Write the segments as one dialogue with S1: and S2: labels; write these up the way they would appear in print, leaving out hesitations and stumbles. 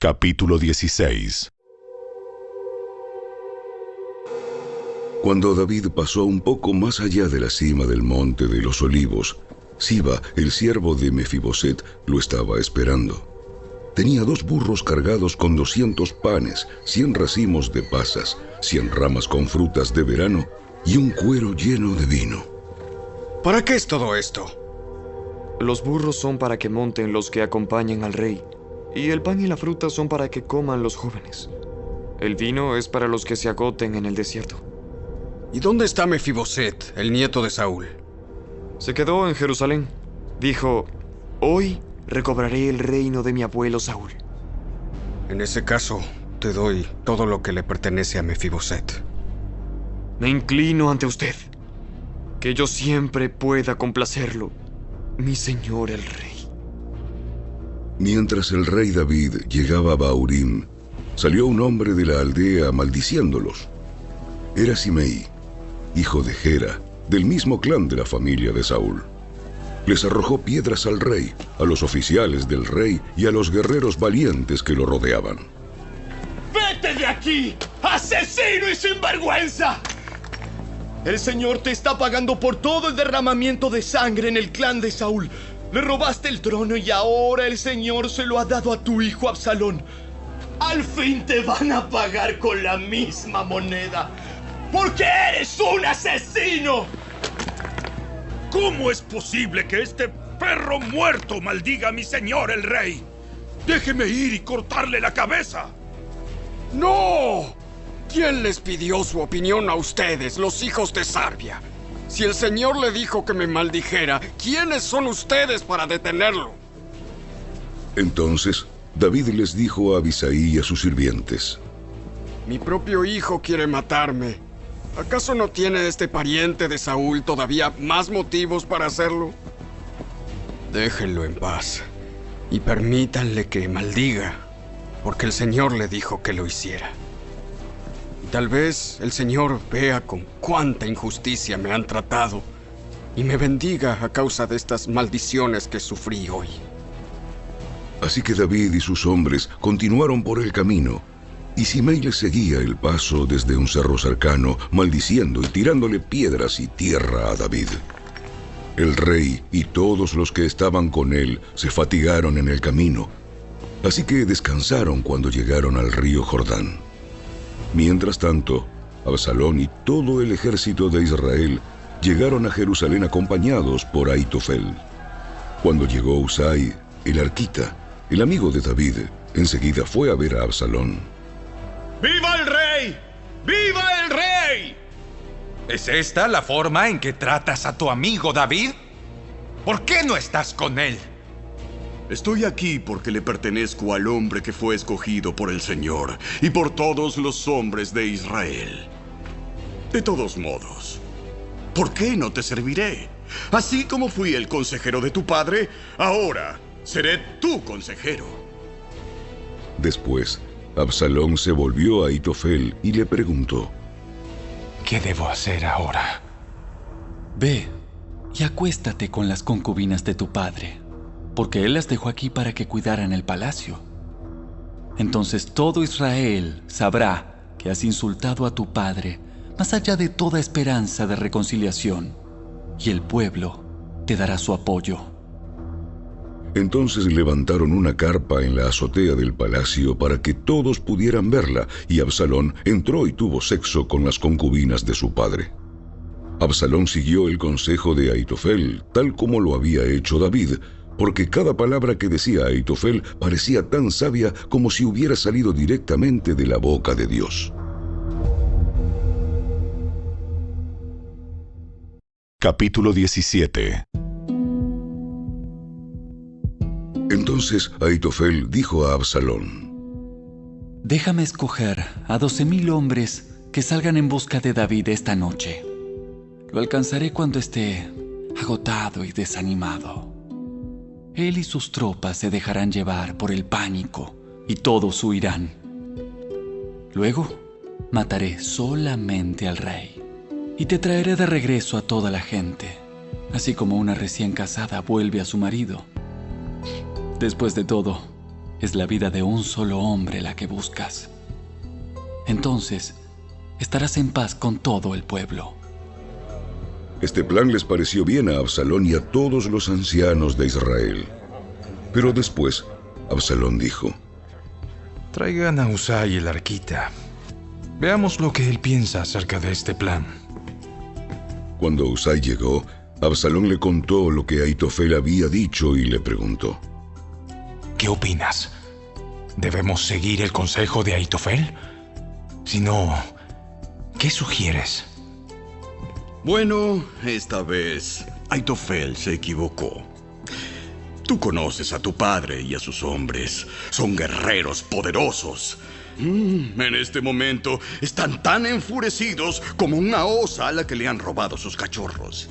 S1: Capítulo 16.
S2: Cuando David pasó un poco más allá de la cima del monte de los olivos, Siba, el siervo de Mefiboset, lo estaba esperando. Tenía 2 burros cargados con 200 panes, 100 racimos de pasas, 100 ramas con frutas de verano y un cuero lleno de vino.
S3: ¿Para qué es todo esto?
S4: Los burros son para que monten los que acompañan al rey, y el pan y la fruta son para que coman los jóvenes. El vino es para los que se agoten en el desierto.
S3: ¿Y dónde está Mefiboset, el nieto de Saúl?
S4: Se quedó en Jerusalén. Dijo: hoy recobraré el reino de mi abuelo Saúl.
S3: En ese caso, te doy todo lo que le pertenece a Mefiboset.
S4: Me inclino ante usted, que yo siempre pueda complacerlo, mi señor el rey.
S2: Mientras el rey David llegaba a Bahurim, salió un hombre de la aldea maldiciéndolos. Era Simei, hijo de Gera, del mismo clan de la familia de Saúl. Les arrojó piedras al rey, a los oficiales del rey y a los guerreros valientes que lo rodeaban.
S5: ¡Vete de aquí, asesino y sinvergüenza! El Señor te está pagando por todo el derramamiento de sangre en el clan de Saúl. Le robaste el trono y ahora el Señor se lo ha dado a tu hijo Absalón. Al fin te van a pagar con la misma moneda, porque eres un asesino.
S6: ¿Cómo es posible que este perro muerto maldiga a mi señor el rey? Déjeme ir y cortarle la cabeza.
S3: ¡No! ¿Quién les pidió su opinión a ustedes, los hijos de Sarbia? Si el Señor le dijo que me maldijera, ¿quiénes son ustedes para detenerlo?
S2: Entonces David les dijo a Abisai y a sus sirvientes:
S3: Mi propio hijo quiere matarme. ¿Acaso no tiene este pariente de Saúl todavía más motivos para hacerlo? Déjenlo en paz y permítanle que maldiga, porque el Señor le dijo que lo hiciera. Y tal vez el Señor vea con cuánta injusticia me han tratado y me bendiga a causa de estas maldiciones que sufrí hoy.
S2: Así que David y sus hombres continuaron por el camino, y Simei les seguía el paso desde un cerro cercano, maldiciendo y tirándole piedras y tierra a David. El rey y todos los que estaban con él se fatigaron en el camino, así que descansaron cuando llegaron al río Jordán. Mientras tanto, Absalón y todo el ejército de Israel llegaron a Jerusalén acompañados por Ahitofel. Cuando llegó Husai, el arquita, el amigo de David, enseguida fue a ver a Absalón.
S5: ¡Viva el rey! ¡Viva el rey!
S7: ¿Es esta la forma en que tratas a tu amigo David? ¿Por qué no estás con él?
S5: Estoy aquí porque le pertenezco al hombre que fue escogido por el Señor y por todos los hombres de Israel. De todos modos, ¿por qué no te serviré? Así como fui el consejero de tu padre, ahora seré tu consejero.
S2: Después, Absalón se volvió a Ahitofel y le preguntó:
S7: ¿Qué debo hacer ahora?
S8: Ve y acuéstate con las concubinas de tu padre, porque él las dejó aquí para que cuidaran el palacio. Entonces todo Israel sabrá que has insultado a tu padre más allá de toda esperanza de reconciliación, y el pueblo te dará su apoyo.
S2: Entonces levantaron una carpa en la azotea del palacio para que todos pudieran verla, y Absalón entró y tuvo sexo con las concubinas de su padre. Absalón siguió el consejo de Ahitofel, tal como lo había hecho David, porque cada palabra que decía Ahitofel parecía tan sabia como si hubiera salido directamente de la boca de Dios.
S1: Capítulo 17.
S2: Entonces Ahitofel dijo a Absalón:
S8: Déjame escoger a 12,000 hombres que salgan en busca de David esta noche. Lo alcanzaré cuando esté agotado y desanimado. Él y sus tropas se dejarán llevar por el pánico y todos huirán. Luego mataré solamente al rey y te traeré de regreso a toda la gente, así como una recién casada vuelve a su marido. Después de todo, es la vida de un solo hombre la que buscas. Entonces, estarás en paz con todo el pueblo.
S2: Este plan les pareció bien a Absalón y a todos los ancianos de Israel. Pero después, Absalón dijo:
S7: Traigan a Husai el arquita. Veamos lo que él piensa acerca de este plan.
S2: Cuando Husai llegó, Absalón le contó lo que Ahitofel había dicho y le preguntó:
S7: ¿Qué opinas? ¿Debemos seguir el consejo de Ahitofel? Si no, ¿qué sugieres?
S9: Bueno, esta vez Ahitofel se equivocó. Tú conoces a tu padre y a sus hombres. Son guerreros poderosos. En este momento están tan enfurecidos como una osa a la que le han robado sus cachorros.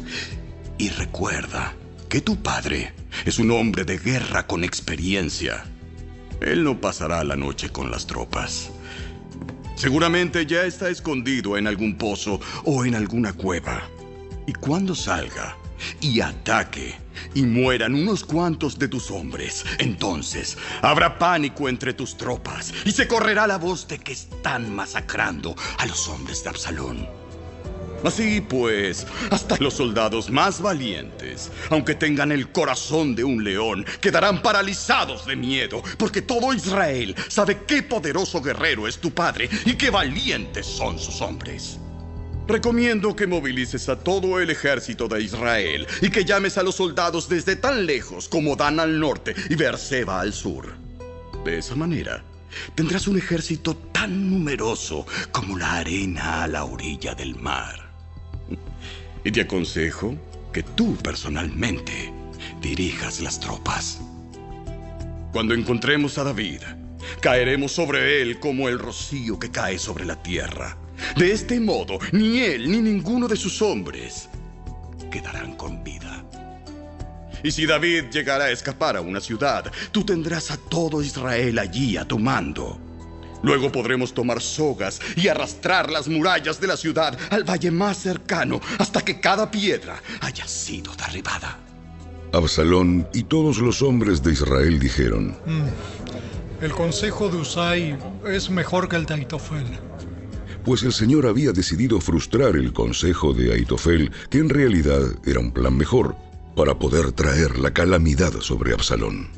S9: Y recuerda que tu padre es un hombre de guerra con experiencia. Él no pasará la noche con las tropas. Seguramente ya está escondido en algún pozo o en alguna cueva. Y cuando salga y ataque y mueran unos cuantos de tus hombres, entonces habrá pánico entre tus tropas y se correrá la voz de que están masacrando a los hombres de Absalón. Así pues, hasta los soldados más valientes, aunque tengan el corazón de un león, quedarán paralizados de miedo, porque todo Israel sabe qué poderoso guerrero es tu padre y qué valientes son sus hombres. Recomiendo que movilices a todo el ejército de Israel y que llames a los soldados desde tan lejos como Dan al norte y Beerseba al sur. De esa manera, tendrás un ejército tan numeroso como la arena a la orilla del mar. Y te aconsejo que tú personalmente dirijas las tropas. Cuando encontremos a David, caeremos sobre él como el rocío que cae sobre la tierra. De este modo, ni él ni ninguno de sus hombres quedarán con vida. Y si David llegara a escapar a una ciudad, tú tendrás a todo Israel allí a tu mando. Luego podremos tomar sogas y arrastrar las murallas de la ciudad al valle más cercano hasta que cada piedra haya sido derribada.
S2: Absalón y todos los hombres de Israel dijeron:
S10: El consejo de Husai es mejor que el de Ahitofel.
S2: Pues el Señor había decidido frustrar el consejo de Ahitofel, que en realidad era un plan mejor, para poder traer la calamidad sobre Absalón.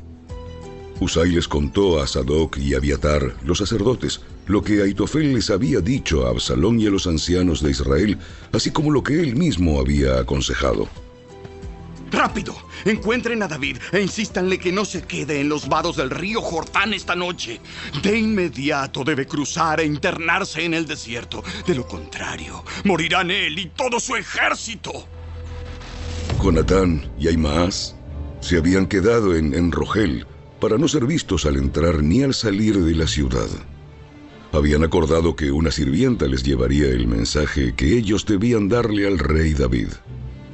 S2: Husai les contó a Sadoc y Abiatar, los sacerdotes, lo que Ahitofel les había dicho a Absalón y a los ancianos de Israel, así como lo que él mismo había aconsejado.
S9: ¡Rápido! Encuentren a David e insístanle que no se quede en los vados del río Jordán esta noche. De inmediato debe cruzar e internarse en el desierto. De lo contrario, morirán él y todo su ejército.
S2: Jonatán y Ahimaas se habían quedado en Rogel para no ser vistos al entrar ni al salir de la ciudad. Habían acordado que una sirvienta les llevaría el mensaje que ellos debían darle al rey David.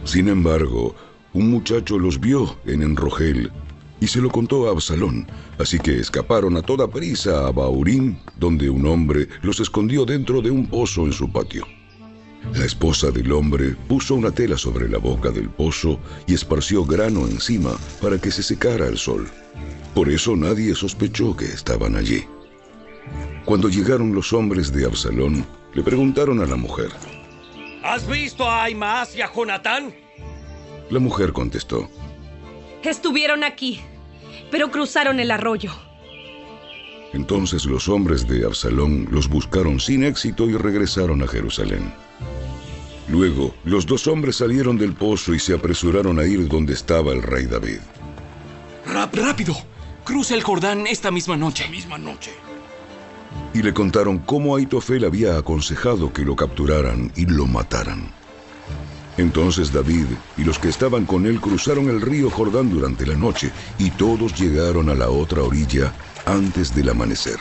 S2: Sin embargo, un muchacho los vio en Enrogel y se lo contó a Absalón, así que escaparon a toda prisa a Bahurim, donde un hombre los escondió dentro de un pozo en su patio. La esposa del hombre puso una tela sobre la boca del pozo y esparció grano encima para que se secara al sol. Por eso nadie sospechó que estaban allí. Cuando llegaron los hombres de Absalón, le preguntaron a la mujer:
S11: ¿Has visto a Ahimaas y a Jonatán?
S2: La mujer contestó:
S12: Estuvieron aquí, pero cruzaron el arroyo.
S2: Entonces los hombres de Absalón los buscaron sin éxito y regresaron a Jerusalén. Luego, los dos hombres salieron del pozo y se apresuraron a ir donde estaba el rey David.
S13: ¡Rápido! Cruza el Jordán esta misma noche.
S2: Y le contaron cómo Ahitofel había aconsejado que lo capturaran y lo mataran. Entonces David y los que estaban con él cruzaron el río Jordán durante la noche, y todos llegaron a la otra orilla antes del amanecer.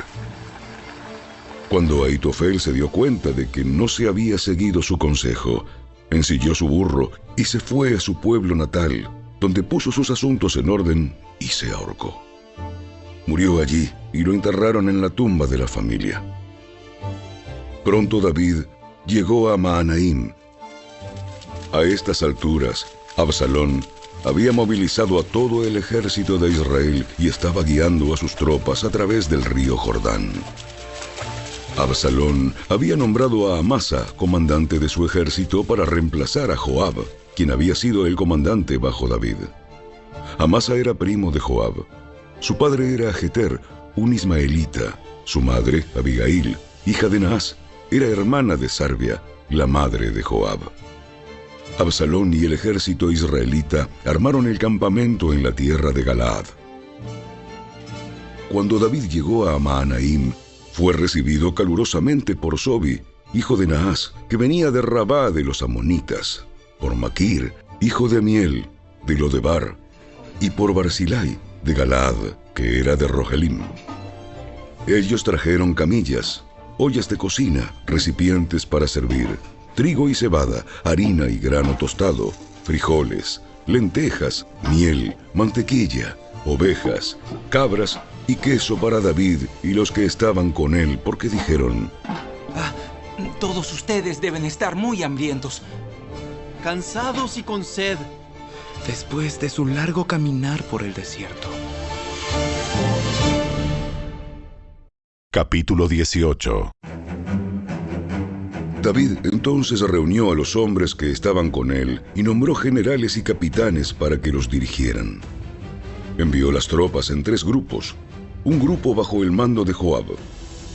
S2: Cuando Ahitofel se dio cuenta de que no se había seguido su consejo, ensilló su burro y se fue a su pueblo natal, donde puso sus asuntos en orden y se ahorcó. Murió allí y lo enterraron en la tumba de la familia. Pronto David llegó a Mahanaim. A estas alturas, Absalón había movilizado a todo el ejército de Israel y estaba guiando a sus tropas a través del río Jordán. Absalón había nombrado a Amasa comandante de su ejército para reemplazar a Joab, quien había sido el comandante bajo David. Amasa era primo de Joab. Su padre era Jeter, un ismaelita. Su madre, Abigail, hija de Naas, era hermana de Sarbia, la madre de Joab. Absalón y el ejército israelita armaron el campamento en la tierra de Galaad. Cuando David llegó a Mahanaim, fue recibido calurosamente por Sobi, hijo de Naas, que venía de Rabá de los amonitas, por Maquir, hijo de Amiel, de Lodebar, y por Barzilai, de Galaad, que era de Rogelim. Ellos trajeron camillas, ollas de cocina, recipientes para servir, trigo y cebada, harina y grano tostado, frijoles, lentejas, miel, mantequilla, ovejas, cabras y queso para David y los que estaban con él, porque dijeron:
S14: todos ustedes deben estar muy hambrientos, cansados y con sed, después de su largo caminar por el desierto.
S1: Capítulo 18.
S2: David entonces reunió a los hombres que estaban con él y nombró generales y capitanes para que los dirigieran. Envió las tropas en 3 grupos, un grupo bajo el mando de Joab,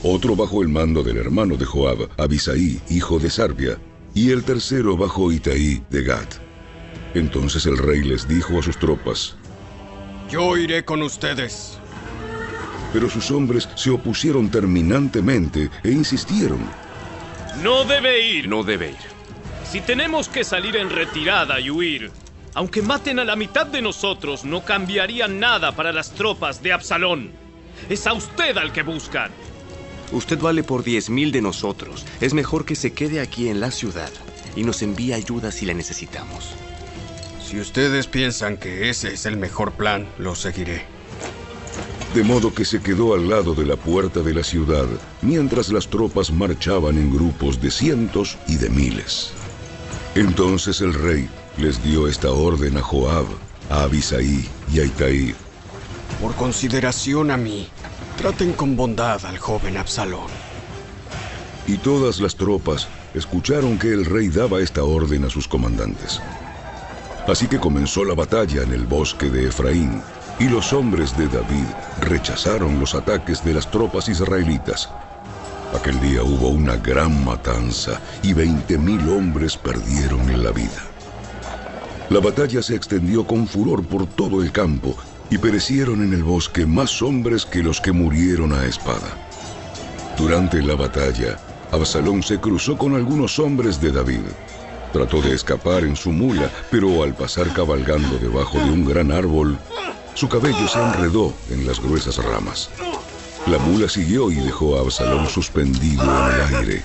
S2: otro bajo el mando del hermano de Joab, Abisai, hijo de Sarbia, y el tercero bajo Itaí de Gat. Entonces el rey les dijo a sus tropas:
S3: yo iré con ustedes.
S2: Pero sus hombres se opusieron terminantemente e insistieron:
S15: no debe ir. No debe ir. Si tenemos que salir en retirada y huir, aunque maten a la mitad de nosotros, no cambiaría nada para las tropas de Absalón. Es a usted al que buscan.
S16: Usted vale por 10,000 de nosotros. Es mejor que se quede aquí en la ciudad y nos envíe ayuda si la necesitamos.
S3: Si ustedes piensan que ese es el mejor plan, lo seguiré.
S2: De modo que se quedó al lado de la puerta de la ciudad, mientras las tropas marchaban en grupos de cientos y de miles. Entonces el rey les dio esta orden a Joab, a Abisai y a Itaí:
S3: por consideración a mí, traten con bondad al joven Absalón.
S2: Y todas las tropas escucharon que el rey daba esta orden a sus comandantes. Así que comenzó la batalla en el bosque de Efraín, y los hombres de David rechazaron los ataques de las tropas israelitas. Aquel día hubo una gran matanza y 20,000 hombres perdieron la vida. La batalla se extendió con furor por todo el campo, y perecieron en el bosque más hombres que los que murieron a espada. Durante la batalla, Absalón se cruzó con algunos hombres de David. Trató de escapar en su mula, pero al pasar cabalgando debajo de un gran árbol, su cabello se enredó en las gruesas ramas. La mula siguió y dejó a Absalón suspendido en el aire.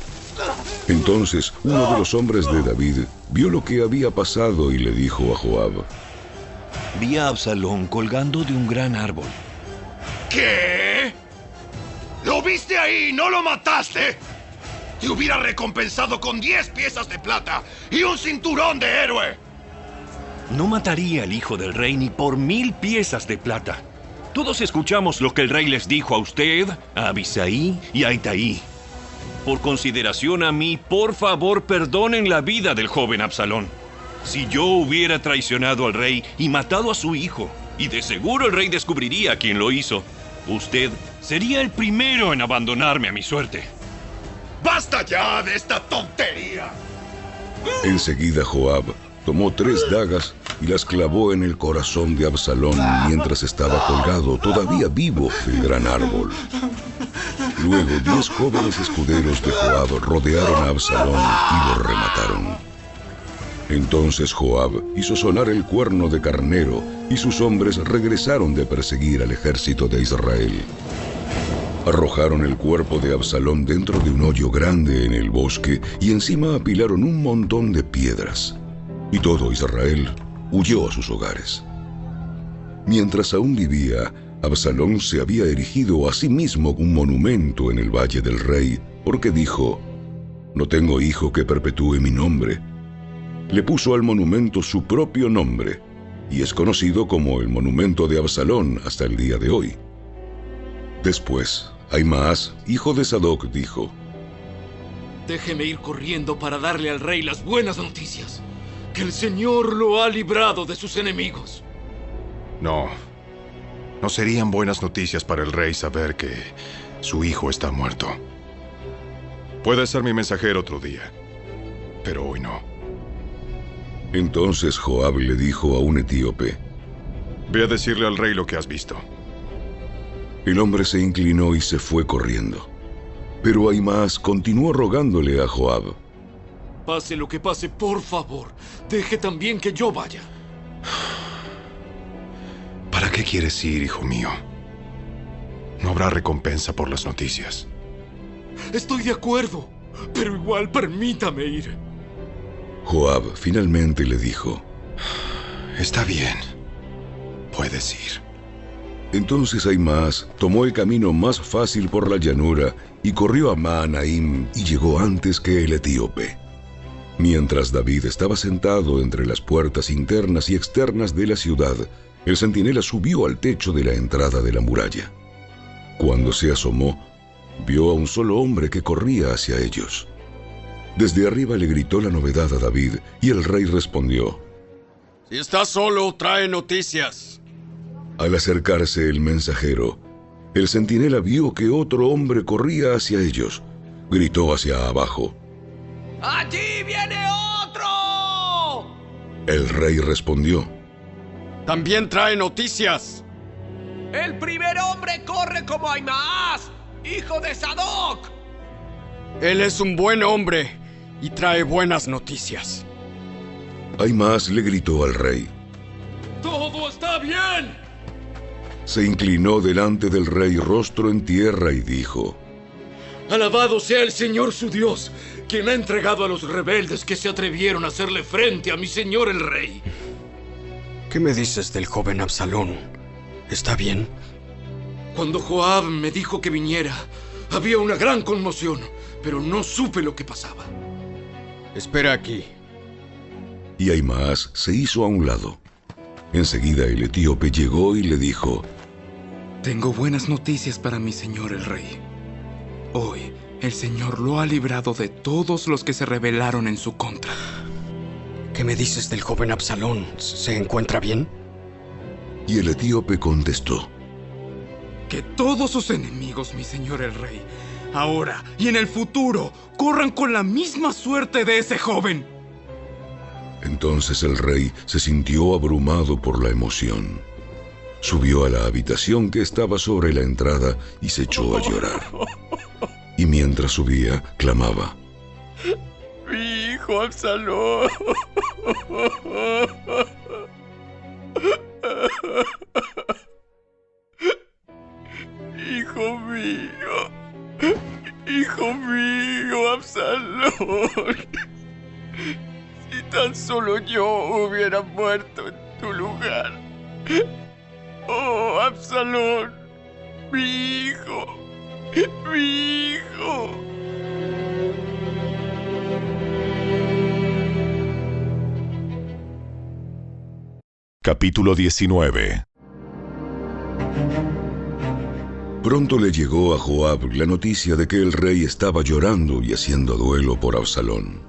S2: Entonces uno de los hombres de David vio lo que había pasado y le dijo a Joab:
S17: vi a Absalón colgando de un gran árbol.
S6: ¿Qué? ¿Lo viste ahí? ¿No lo mataste? Te hubiera recompensado con 10 piezas de plata y un cinturón de héroe.
S17: No mataría al hijo del rey ni por 1000 piezas de plata. Todos escuchamos lo que el rey les dijo a usted, a Abisai y a Itaí. Por consideración a mí, por favor, perdonen la vida del joven Absalón. Si yo hubiera traicionado al rey y matado a su hijo, y de seguro el rey descubriría quién lo hizo, usted sería el primero en abandonarme a mi suerte.
S6: ¡Basta ya de esta tontería!
S2: Enseguida Joab tomó 3 dagas y las clavó en el corazón de Absalón mientras estaba colgado, todavía vivo, del gran árbol. Luego 10 jóvenes escuderos de Joab rodearon a Absalón y lo remataron. Entonces Joab hizo sonar el cuerno de carnero y sus hombres regresaron de perseguir al ejército de Israel. Arrojaron el cuerpo de Absalón dentro de un hoyo grande en el bosque y encima apilaron un montón de piedras. Y todo Israel huyó a sus hogares. Mientras aún vivía, Absalón se había erigido a sí mismo un monumento en el Valle del Rey, porque dijo: no tengo hijo que perpetúe mi nombre. Le puso al monumento su propio nombre, y es conocido como el monumento de Absalón hasta el día de hoy. Después, Ahimaas, hijo de Sadoc, dijo:
S13: Déjeme ir corriendo para darle al rey las buenas noticias. Que el Señor lo ha librado de sus enemigos.
S18: No. No serían buenas noticias para el rey saber que su hijo está muerto. Puede ser mi mensajero otro día, pero hoy no.
S2: Entonces Joab le dijo a un etíope:
S18: Ve a decirle al rey lo que has visto.
S2: El hombre se inclinó y se fue corriendo. Pero Ahimaas continuó rogándole a Joab:
S13: Pase lo que pase, por favor, deje también que yo vaya.
S18: ¿Para qué quieres ir, hijo mío? No habrá recompensa por las noticias.
S13: Estoy de acuerdo, pero igual permítame ir.
S2: Joab finalmente le dijo:
S18: Está bien, puedes ir.
S2: Entonces Ahimaas tomó el camino más fácil por la llanura y corrió a Mahanaim y llegó antes que el etíope. Mientras David estaba sentado entre las puertas internas y externas de la ciudad, el centinela subió al techo de la entrada de la muralla. Cuando se asomó, vio a un solo hombre que corría hacia ellos. Desde arriba le gritó la novedad a David y el rey respondió:
S3: Si estás solo, trae noticias.
S2: Al acercarse el mensajero, el centinela vio que otro hombre corría hacia ellos. Gritó hacia abajo:
S11: ¡Allí viene otro!
S2: El rey respondió:
S3: También trae noticias.
S11: El primer hombre corre como Ahimaas, hijo de Sadoc.
S3: Él es un buen hombre y trae buenas noticias.
S2: Ahimaas le gritó al rey:
S13: ¡Todo está bien!
S2: Se inclinó delante del rey rostro en tierra y dijo:
S13: Alabado sea el Señor su Dios, quien ha entregado a los rebeldes que se atrevieron a hacerle frente a mi señor el rey.
S3: ¿Qué me dices del joven Absalón? ¿Está bien?
S13: Cuando Joab me dijo que viniera, había una gran conmoción, pero no supe lo que pasaba.
S3: Espera aquí.
S2: Y Ahimaas se hizo a un lado. Enseguida el etíope llegó y le dijo:
S14: Tengo buenas noticias para mi señor el rey. Hoy el Señor lo ha librado de todos los que se rebelaron en su contra.
S3: ¿Qué me dices del joven Absalón? ¿Se encuentra bien?
S2: Y el etíope contestó:
S14: Que todos sus enemigos, mi señor el rey, ahora y en el futuro, corran con la misma suerte de ese joven.
S2: Entonces el rey se sintió abrumado por la emoción. Subió a la habitación que estaba sobre la entrada y se echó a llorar. Y mientras subía, clamaba:
S11: Mi hijo Absalón. Hijo mío. Hijo mío, Absalón. Si tan solo yo hubiera muerto en tu lugar. Oh, Absalón, mi hijo, mi hijo.
S1: Capítulo 19.
S2: Pronto le llegó a Joab la noticia de que el rey estaba llorando y haciendo duelo por Absalón.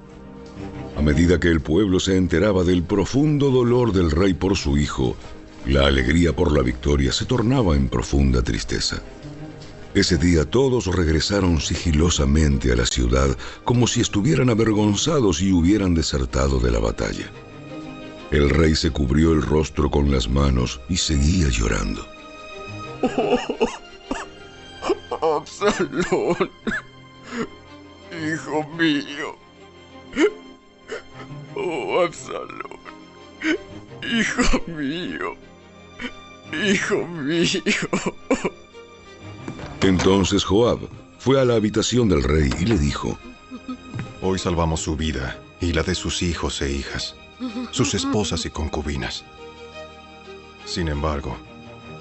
S2: A medida que el pueblo se enteraba del profundo dolor del rey por su hijo, la alegría por la victoria se tornaba en profunda tristeza. Ese día todos regresaron sigilosamente a la ciudad como si estuvieran avergonzados y hubieran desertado de la batalla. El rey se cubrió el rostro con las manos y seguía llorando.
S11: Oh, Absalón, hijo mío. Oh, Absalón, hijo mío, hijo mío.
S2: Entonces Joab fue a la habitación del rey y le dijo:
S18: Hoy salvamos su vida y la de sus hijos e hijas, sus esposas y concubinas. Sin embargo,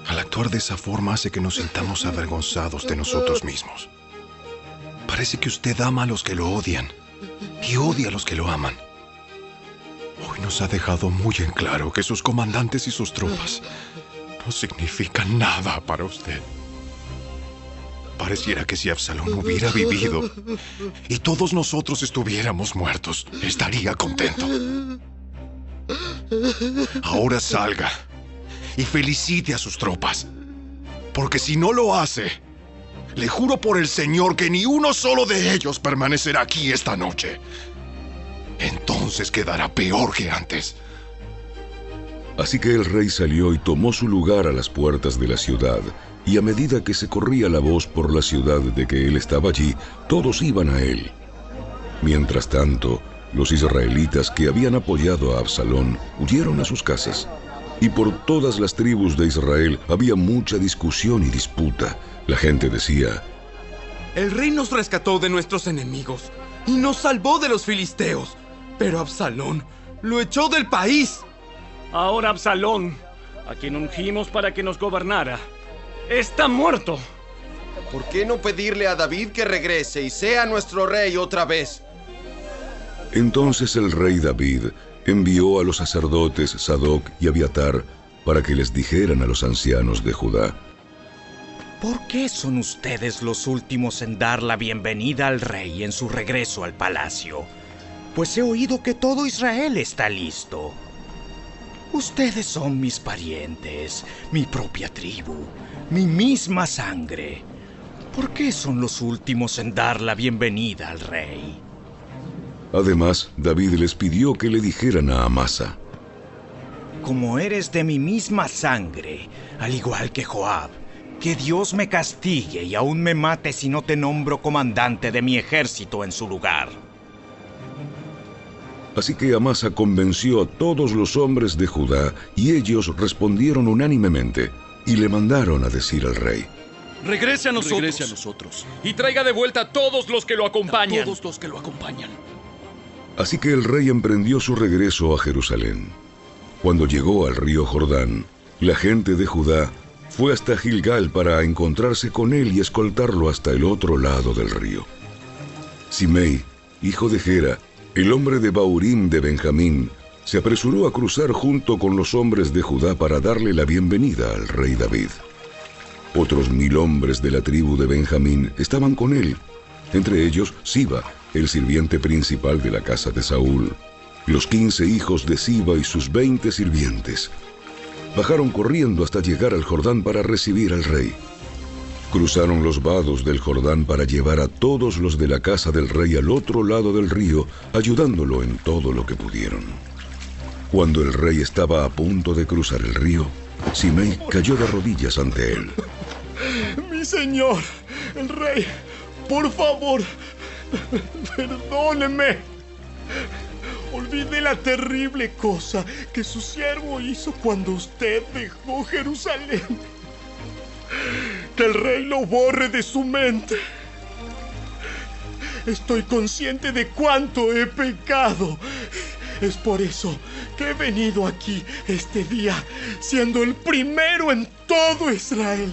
S18: al actuar de esa forma hace que nos sintamos avergonzados de nosotros mismos. Parece que usted ama a los que lo odian y odia a los que lo aman. Hoy nos ha dejado muy en claro que sus comandantes y sus tropas no significan nada para usted. Pareciera que si Absalón hubiera vivido y todos nosotros estuviéramos muertos, estaría contento. Ahora salga y felicite a sus tropas, porque si no lo hace, le juro por el Señor que ni uno solo de ellos permanecerá aquí esta noche. Entonces quedará peor que antes.
S2: Así que el rey salió y tomó su lugar a las puertas de la ciudad, y a medida que se corría la voz por la ciudad de que él estaba allí, todos iban a él. Mientras tanto, los israelitas que habían apoyado a Absalón huyeron a sus casas, y por todas las tribus de Israel había mucha discusión y disputa. La gente decía:
S14: el rey nos rescató de nuestros enemigos y nos salvó de los filisteos, pero Absalón lo echó del país.
S15: Ahora Absalón, a quien ungimos para que nos gobernara, está muerto.
S11: ¿Por qué no pedirle a David que regrese y sea nuestro rey otra vez?
S2: Entonces el rey David envió a los sacerdotes Sadoc y Abiatar para que les dijeran a los ancianos de Judá:
S19: ¿por qué son ustedes los últimos en dar la bienvenida al rey en su regreso al palacio? Pues he oído que todo Israel está listo. Ustedes son mis parientes, mi propia tribu, mi misma sangre. ¿Por qué son los últimos en dar la bienvenida al rey?
S2: Además, David les pidió que le dijeran a Amasa:
S19: como eres de mi misma sangre, al igual que Joab, que Dios me castigue y aún me mate si no te nombro comandante de mi ejército en su lugar.
S2: Así que Amasa convenció a todos los hombres de Judá, y ellos respondieron unánimemente, y le mandaron a decir al rey:
S13: regrese a nosotros. Y traiga de vuelta a todos los que lo acompañan.
S2: Así que el rey emprendió su regreso a Jerusalén. Cuando llegó al río Jordán, la gente de Judá fue hasta Gilgal para encontrarse con él y escoltarlo hasta el otro lado del río. Simei, hijo de Gera, el hombre de Baurim de Benjamín, se apresuró a cruzar junto con los hombres de Judá para darle la bienvenida al rey David. Otros 1000 hombres de la tribu de Benjamín estaban con él, entre ellos Siba, el sirviente principal de la casa de Saúl, los 15 hijos de Siba y sus 20 sirvientes. Bajaron corriendo hasta llegar al Jordán para recibir al rey. Cruzaron los vados del Jordán para llevar a todos los de la casa del rey al otro lado del río, ayudándolo en todo lo que pudieron. Cuando el rey estaba a punto de cruzar el río, Simei cayó de rodillas ante él.
S5: Mi señor, el rey, por favor, perdóneme. Olvide la terrible cosa que su siervo hizo cuando usted dejó Jerusalén. Que el rey lo borre de su mente. Estoy consciente de cuánto he pecado. Es por eso que he venido aquí este día, siendo el primero en todo Israel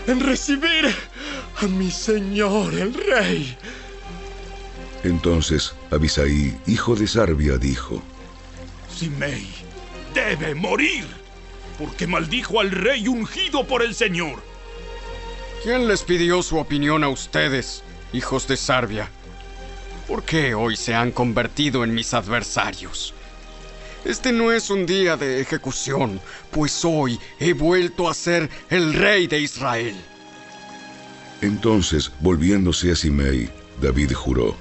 S5: en recibir a mi señor el rey.
S2: Entonces Abisai, hijo de Sarbia, dijo:
S13: Simei debe morir, porque maldijo al rey ungido por el Señor.
S3: ¿Quién les pidió su opinión a ustedes, hijos de Sarbia? ¿Por qué hoy se han convertido en mis adversarios? Este no es un día de ejecución, pues hoy he vuelto a ser el rey de Israel.
S2: Entonces, volviéndose a Simei, David juró: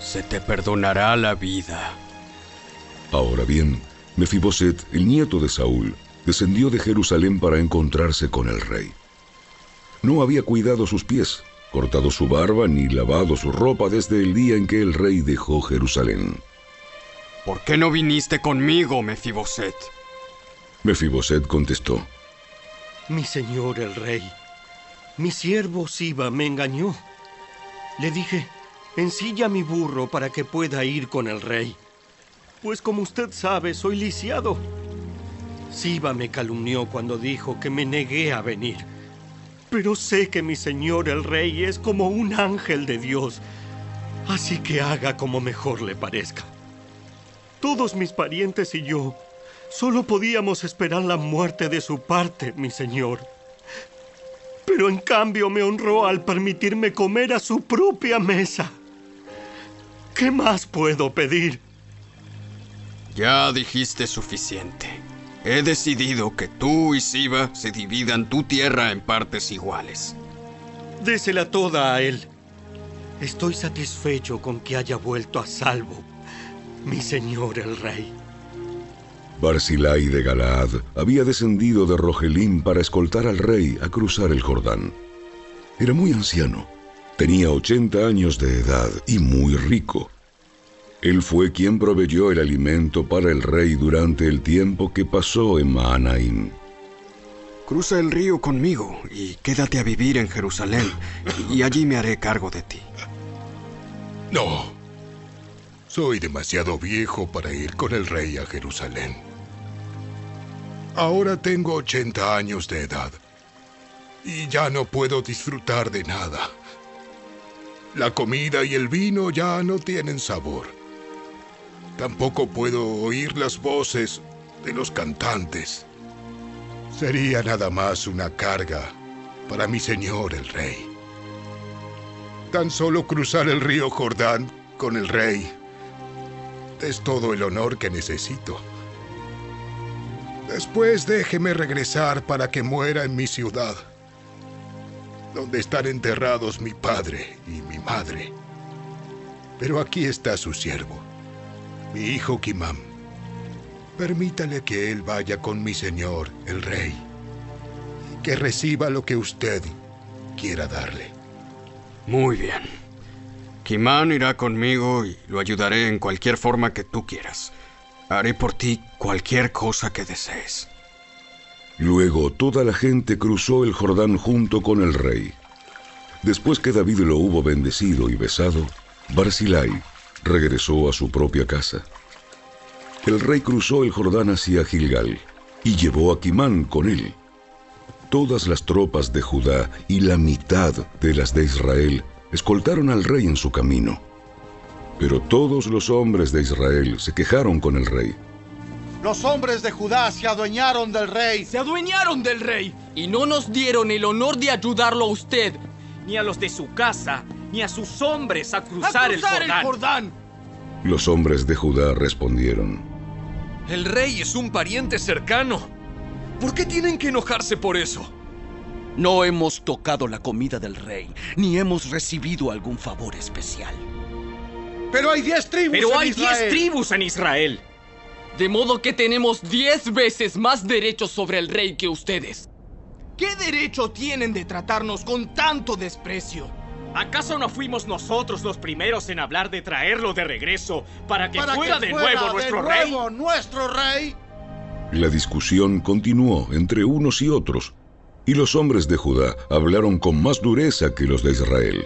S3: se te perdonará la vida.
S2: Ahora bien, Mefiboset, el nieto de Saúl, descendió de Jerusalén para encontrarse con el rey. No había cuidado sus pies, cortado su barba ni lavado su ropa desde el día en que el rey dejó Jerusalén.
S3: ¿Por qué no viniste conmigo, Mefiboset?
S2: Mefiboset contestó:
S5: mi señor el rey, mi siervo Siba me engañó. Le dije: ensilla mi burro para que pueda ir con el rey, pues como usted sabe, soy lisiado. Siba me calumnió cuando dijo que me negué a venir. Pero sé que mi señor el rey es como un ángel de Dios, así que haga como mejor le parezca. Todos mis parientes y yo solo podíamos esperar la muerte de su parte, mi señor. Pero en cambio me honró al permitirme comer a su propia mesa. ¿Qué más puedo pedir?
S3: Ya dijiste suficiente. He decidido que tú y Siba se dividan tu tierra en partes iguales.
S5: Désela toda a él. Estoy satisfecho con que haya vuelto a salvo, mi señor el rey.
S2: Barzillai de Galaad había descendido de Rogelim para escoltar al rey a cruzar el Jordán. Era muy anciano, tenía 80 años de edad y muy rico. Él fue quien proveyó el alimento para el rey durante el tiempo que pasó en Mahanaim.
S3: Cruza el río conmigo y quédate a vivir en Jerusalén, y allí me haré cargo de ti.
S6: No. Soy demasiado viejo para ir con el rey a Jerusalén. Ahora tengo 80 años de edad y ya no puedo disfrutar de nada. La comida y el vino ya no tienen sabor. Tampoco puedo oír las voces de los cantantes. Sería nada más una carga para mi señor el rey. Tan solo cruzar el río Jordán con el rey es todo el honor que necesito. Después déjeme regresar para que muera en mi ciudad, donde están enterrados mi padre y mi madre. Pero aquí está su siervo, mi hijo Kimam. Permítale que él vaya con mi señor, el rey, y que reciba lo que usted quiera darle.
S3: Muy bien. Kimam irá conmigo y lo ayudaré en cualquier forma que tú quieras. Haré por ti cualquier cosa que desees.
S2: Luego toda la gente cruzó el Jordán junto con el rey. Después que David lo hubo bendecido y besado, Barzillai regresó a su propia casa. El rey cruzó el Jordán hacia Gilgal y llevó a Kimam con él. Todas las tropas de Judá y la mitad de las de Israel escoltaron al rey en su camino. Pero todos los hombres de Israel se quejaron con el rey.
S20: Los hombres de Judá se adueñaron del rey.
S11: ¡Se adueñaron del rey! Y no nos dieron el honor de ayudarlo a usted, ni a los de su casa, ni a sus hombres a cruzar el Jordán.
S2: Los hombres de Judá respondieron:
S13: El rey es un pariente cercano. ¿Por qué tienen que enojarse por eso?
S14: No hemos tocado la comida del rey, ni hemos recibido algún favor especial.
S20: Pero hay 10 tribus
S11: en Israel. De modo que tenemos 10 veces más derechos sobre el rey que ustedes.
S5: ¿Qué derecho tienen de tratarnos con tanto desprecio?
S15: ¿Acaso no fuimos nosotros los primeros en hablar de traerlo de regreso para que fuera de nuevo
S20: nuestro rey?
S2: La discusión continuó entre unos y otros, y los hombres de Judá hablaron con más dureza que los de Israel.